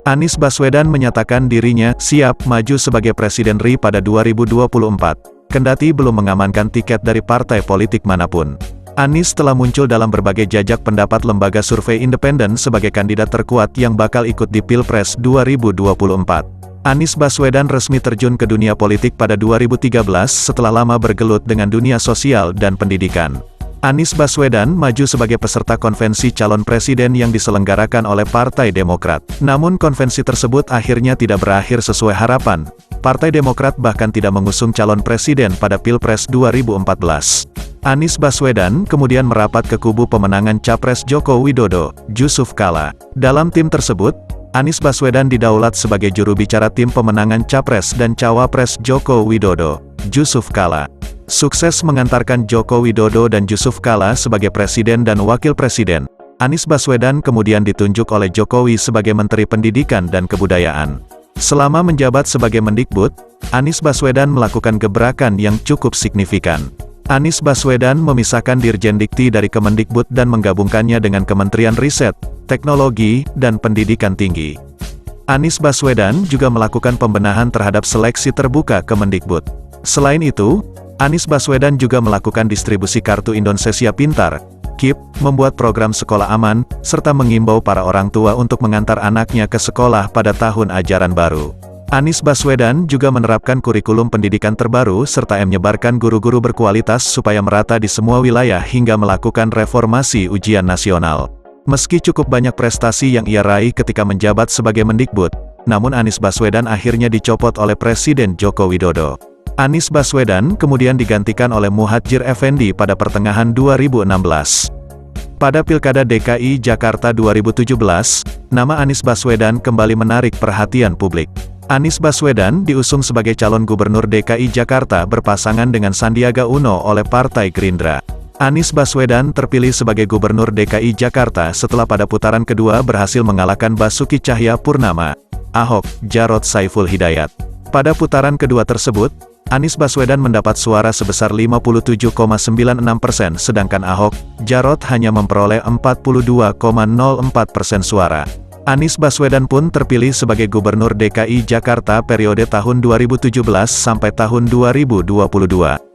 Anies Baswedan menyatakan dirinya siap maju sebagai Presiden RI pada 2024, kendati belum mengamankan tiket dari partai politik manapun. Anies telah muncul dalam berbagai jajak pendapat lembaga survei independen sebagai kandidat terkuat yang bakal ikut di Pilpres 2024. Anies Baswedan resmi terjun ke dunia politik pada 2013 setelah lama bergelut dengan dunia sosial dan pendidikan. Anies Baswedan maju sebagai peserta konvensi calon presiden yang diselenggarakan oleh Partai Demokrat. Namun konvensi tersebut akhirnya tidak berakhir sesuai harapan. Partai Demokrat bahkan tidak mengusung calon presiden pada Pilpres 2014. Anies Baswedan kemudian merapat ke kubu pemenangan Capres Joko Widodo, Yusuf Kala. Dalam tim tersebut, Anies Baswedan didaulat sebagai juru bicara tim pemenangan Capres dan Cawapres Joko Widodo, Yusuf Kala. Sukses mengantarkan Joko Widodo dan Yusuf Kala sebagai presiden dan wakil presiden, Anies Baswedan kemudian ditunjuk oleh Jokowi sebagai Menteri Pendidikan dan Kebudayaan. Selama menjabat sebagai Mendikbud, Anies Baswedan melakukan gebrakan yang cukup signifikan. Anies Baswedan memisahkan Dirjen Dikti dari Kemendikbud dan menggabungkannya dengan Kementerian Riset, Teknologi, dan Pendidikan Tinggi. Anies Baswedan juga melakukan pembenahan terhadap seleksi terbuka Kemendikbud. Selain itu, Anies Baswedan juga melakukan distribusi Kartu Indonesia Pintar, KIP, membuat program sekolah aman, serta mengimbau para orang tua untuk mengantar anaknya ke sekolah pada tahun ajaran baru. Anies Baswedan juga menerapkan kurikulum pendidikan terbaru serta menyebarkan guru-guru berkualitas supaya merata di semua wilayah hingga melakukan reformasi ujian nasional. Meski cukup banyak prestasi yang ia raih ketika menjabat sebagai Mendikbud, namun Anies Baswedan akhirnya dicopot oleh Presiden Joko Widodo. Anies Baswedan kemudian digantikan oleh Muhadjir Effendi pada pertengahan 2016. Pada Pilkada DKI Jakarta 2017, nama Anies Baswedan kembali menarik perhatian publik. Anies Baswedan diusung sebagai calon gubernur DKI Jakarta berpasangan dengan Sandiaga Uno oleh Partai Gerindra. Anies Baswedan terpilih sebagai gubernur DKI Jakarta setelah pada putaran kedua berhasil mengalahkan Basuki Cahayapurnama, Ahok, Jarot Saiful Hidayat. Pada putaran kedua tersebut, Anies Baswedan mendapat suara sebesar 57,96%, sedangkan Ahok, Jarot hanya memperoleh 42,04% suara. Anies Baswedan pun terpilih sebagai Gubernur DKI Jakarta periode tahun 2017 sampai tahun 2022.